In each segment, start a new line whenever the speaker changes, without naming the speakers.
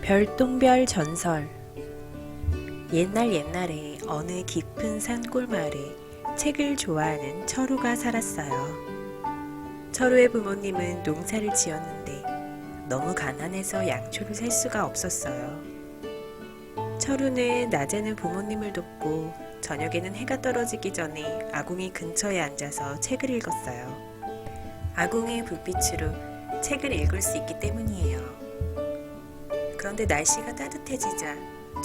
별똥별 전설. 옛날에 어느 깊은 산골 마을에 책을 좋아하는 철우가 살았어요. 철우의 부모님은 농사를 지었는데 너무 가난해서 양초를 살 수가 없었어요. 철우는 낮에는 부모님을 돕고 저녁에는 해가 떨어지기 전에 아궁이 근처에 앉아서 책을 읽었어요. 아궁이의 불빛으로 책을 읽을 수 있기 때문이에요. 그런데 날씨가 따뜻해지자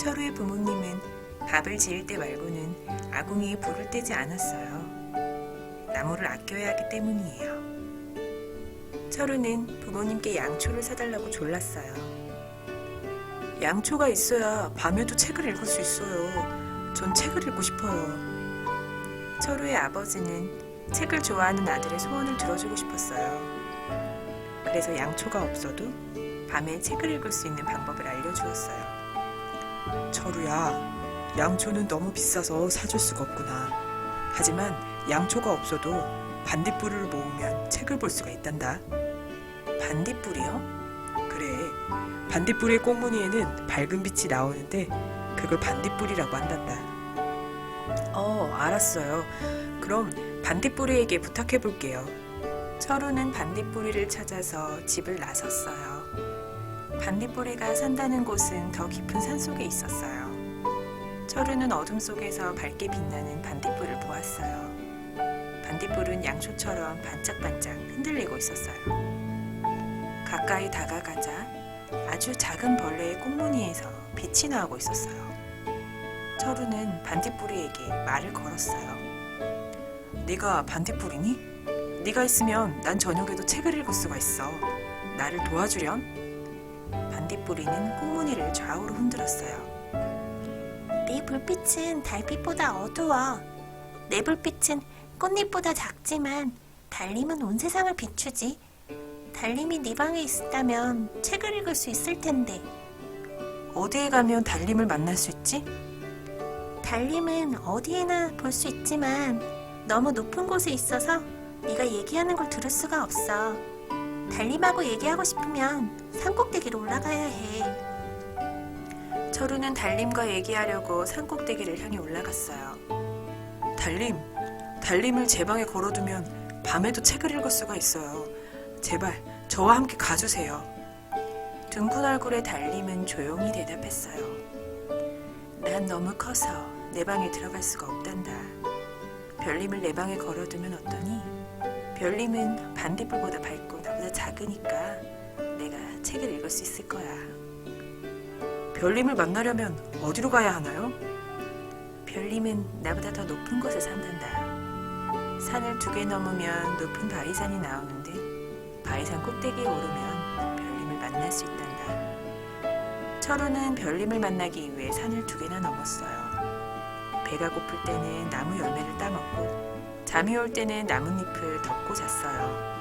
철우의 부모님은 밥을 지을 때 말고는 아궁이에 불을 떼지 않았어요. 나무를 아껴야 하기 때문이에요. 철우는 부모님께 양초를 사달라고 졸랐어요. 양초가 있어야 밤에도 책을 읽을 수 있어요. 전 책을 읽고 싶어요. 철우의 아버지는 책을 좋아하는 아들의 소원을 들어주고 싶었어요. 그래서 양초가 없어도 밤에 책을 읽을 수 있는 방법을 알려주었어요. 철우야, 양초는 너무 비싸서 사줄 수가 없구나. 하지만 양초가 없어도 반딧불을 모으면 책을 볼 수가 있단다. 반딧불이요? 그래, 반딧불의 꽁무니에는 밝은 빛이 나오는데 그걸 반딧불이라고 한단다. 알았어요. 그럼 반딧불이에게 부탁해 볼게요. 철우는 반딧불이를 찾아서 집을 나섰어요. 반딧불이가 산다는 곳은 더 깊은 산속에 있었어요. 철우는 어둠 속에서 밝게 빛나는 반딧불을 보았어요. 반딧불은 양초처럼 반짝반짝 흔들리고 있었어요. 가까이 다가가자 아주 작은 벌레의 꽁무니에서 빛이 나오고 있었어요. 철우는 반딧불이에게 말을 걸었어요. 네가 반딧불이니? 네가 있으면 난 저녁에도 책을 읽을 수가 있어. 나를 도와주렴? 반딧불이는 꽁무니를 좌우로 흔들었어요.
네 불빛은 달빛보다 어두워. 내 불빛은 꽃잎보다 작지만 달님은 온 세상을 비추지. 달님이 네 방에 있다면 책을 읽을 수 있을 텐데.
어디에 가면 달님을 만날 수 있지?
달님은 어디에나 볼 수 있지만 너무 높은 곳에 있어서 네가 얘기하는 걸 들을 수가 없어. 달님하고 얘기하고 싶으면 산꼭대기로 올라가야 해.
철우는 달님과 얘기하려고 산꼭대기를 향해 올라갔어요. 달님을 제 방에 걸어두면 밤에도 책을 읽을 수가 있어요. 제발 저와 함께 가주세요. 둥근 얼굴의 달님은 조용히 대답했어요. 난 너무 커서 내 방에 들어갈 수가 없단다. 별님을 내 방에 걸어두면 어떠니? 별님은 반딧불보다 밝고 나보다 작으니까 내가 책을 읽을 수 있을 거야. 별님을 만나려면 어디로 가야 하나요? 별님은 나보다 더 높은 곳에 산단다. 산을 2개 넘으면 높은 바위산이 나오는데 바위산 꼭대기에 오르면 별님을 만날 수 있단다. 철우는 별님을 만나기 위해 산을 2개나 넘었어요. 배가 고플 때는 나무 열매를 따먹고 잠이 올 때는 나뭇잎을 덮고 잤어요.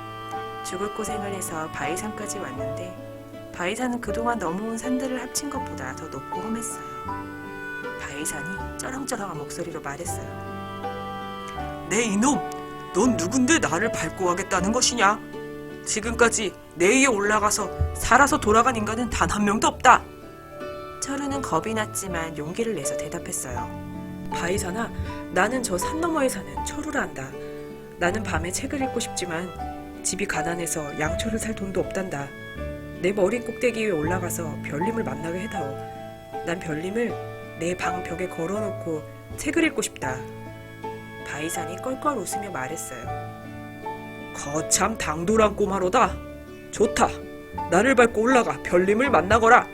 죽을 고생을 해서 바위산까지 왔는데 바위산은 그동안 넘어온 산들을 합친 것보다 더 높고 험했어요. 바위산이 쩌렁쩌렁한 목소리로 말했어요. 네 이놈! 넌 누군데 나를 밟고 가겠다는 것이냐? 지금까지 내 위에 올라가서 살아서 돌아간 인간은 단 한 명도 없다. 철우는 겁이 났지만 용기를 내서 대답했어요. 바위산아, 나는 저 산 너머에 사는 철우란다. 나는 밤에 책을 읽고 싶지만 집이 가난해서 양초를 살 돈도 없단다. 내 머리 꼭대기 위에 올라가서 별님을 만나게 해다오. 난 별님을 내 방 벽에 걸어놓고 책을 읽고 싶다. 바위산이 껄껄 웃으며 말했어요. 거참 당돌한 꼬마로다. 좋다. 나를 밟고 올라가 별님을 만나거라.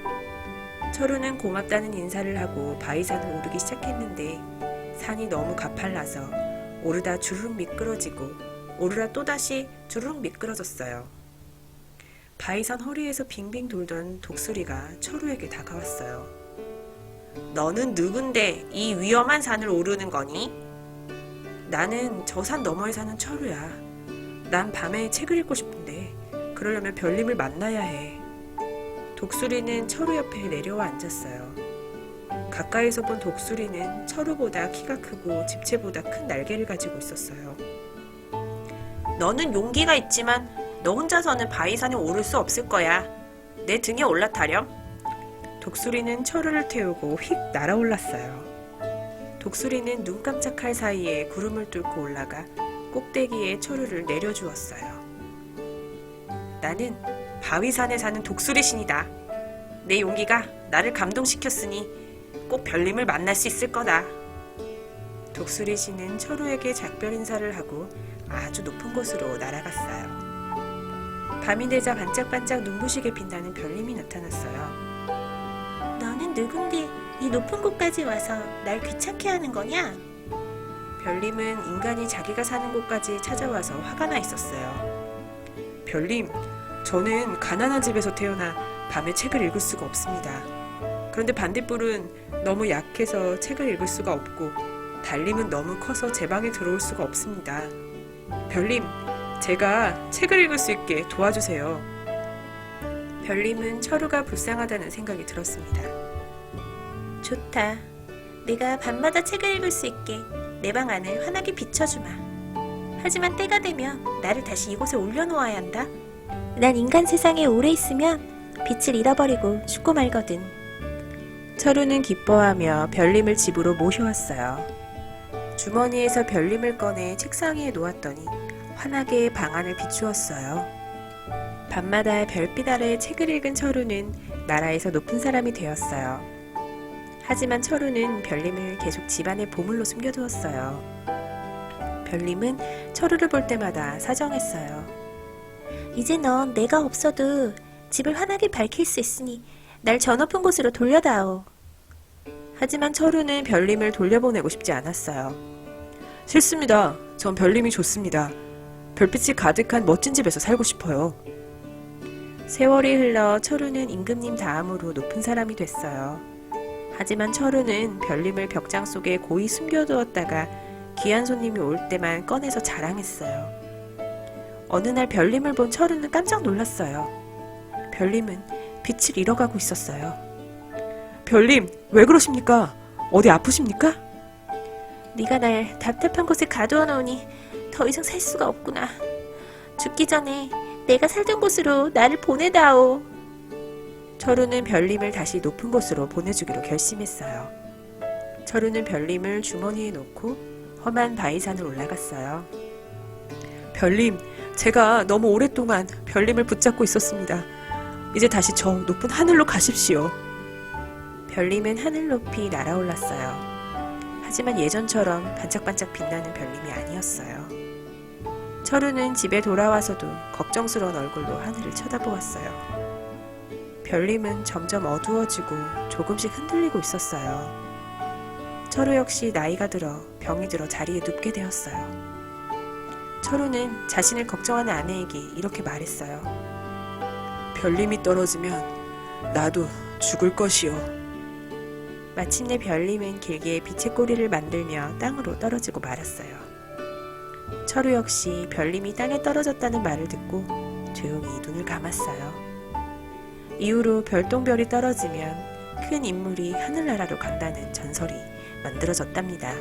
철우는 고맙다는 인사를 하고 바위산을 오르기 시작했는데 산이 너무 가팔라서 오르다 주르륵 미끄러지고 오르다 또다시 주르륵 미끄러졌어요. 바위산 허리에서 빙빙 돌던 독수리가 철우에게 다가왔어요. 너는 누군데 이 위험한 산을 오르는 거니? 나는 저 산 너머에 사는 철우야. 난 밤에 책을 읽고 싶은데 그러려면 별님을 만나야 해. 독수리는 철우 옆에 내려와 앉았어요. 가까이서 본 독수리는 철우보다 키가 크고 집채보다 큰 날개를 가지고 있었어요. 너는 용기가 있지만 너 혼자서는 바위산에 오를 수 없을 거야. 내 등에 올라타렴. 독수리는 철우를 태우고 휙 날아올랐어요. 독수리는 눈 깜짝할 사이에 구름을 뚫고 올라가 꼭대기에 철우를 내려주었어요. 나는 바위산에 사는 독수리 신이다. 내 용기가 나를 감동시켰으니 꼭 별님을 만날 수 있을 거다. 독수리 신은 철우에게 작별 인사를 하고 아주 높은 곳으로 날아갔어요. 밤이 되자 반짝반짝 눈부시게 빛나는 별님이 나타났어요.
너는 누군데 이 높은 곳까지 와서 날 귀찮게 하는 거냐?
별님은 인간이 자기가 사는 곳까지 찾아와서 화가 나 있었어요. 별님, 저는 가난한 집에서 태어나 밤에 책을 읽을 수가 없습니다. 그런데 반딧불은 너무 약해서 책을 읽을 수가 없고 달님은 너무 커서 제 방에 들어올 수가 없습니다. 별님, 제가 책을 읽을 수 있게 도와주세요. 별님은 철우가 불쌍하다는 생각이 들었습니다.
좋다. 내가 밤마다 책을 읽을 수 있게 내 방 안을 환하게 비춰주마. 하지만 때가 되면 나를 다시 이곳에 올려놓아야 한다. 난 인간 세상에 오래 있으면 빛을 잃어버리고 죽고 말거든.
철우는 기뻐하며 별님을 집으로 모셔왔어요. 주머니에서 별님을 꺼내 책상 위에 놓았더니 환하게 방 안을 비추었어요. 밤마다 별빛 아래 책을 읽은 철우는 나라에서 높은 사람이 되었어요. 하지만 철우는 별님을 계속 집안의 보물로 숨겨두었어요. 별님은 철우를 볼 때마다 사정했어요.
이제 넌 내가 없어도 집을 환하게 밝힐 수 있으니 날 저 높은 곳으로 돌려다오.
하지만 철우는 별님을 돌려보내고 싶지 않았어요. 싫습니다. 전 별님이 좋습니다. 별빛이 가득한 멋진 집에서 살고 싶어요. 세월이 흘러 철우는 임금님 다음으로 높은 사람이 됐어요. 하지만 철우는 별님을 벽장 속에 고이 숨겨두었다가 귀한 손님이 올 때만 꺼내서 자랑했어요. 어느 날 별님을 본 철우는 깜짝 놀랐어요. 별님은 빛을 잃어가고 있었어요. 별님, 왜 그러십니까? 어디 아프십니까?
네가 날 답답한 곳에 가두어 놓으니 더 이상 살 수가 없구나. 죽기 전에 내가 살던 곳으로 나를 보내다오.
철우는 별님을 다시 높은 곳으로 보내주기로 결심했어요. 철우는 별님을 주머니에 넣고 험한 바위산을 올라갔어요. 별님, 제가 너무 오랫동안 별님을 붙잡고 있었습니다. 이제 다시 저 높은 하늘로 가십시오. 별님은 하늘 높이 날아올랐어요. 하지만 예전처럼 반짝반짝 빛나는 별님이 아니었어요. 철우는 집에 돌아와서도 걱정스러운 얼굴로 하늘을 쳐다보았어요. 별님은 점점 어두워지고 조금씩 흔들리고 있었어요. 철우 역시 나이가 들어 병이 들어 자리에 눕게 되었어요. 철우는 자신을 걱정하는 아내에게 이렇게 말했어요. 별님이 떨어지면 나도 죽을 것이요. 마침내 별님은 길게 빛의 꼬리를 만들며 땅으로 떨어지고 말았어요. 철우 역시 별님이 땅에 떨어졌다는 말을 듣고 조용히 눈을 감았어요. 이후로 별똥별이 떨어지면 큰 인물이 하늘나라로 간다는 전설이 만들어졌답니다.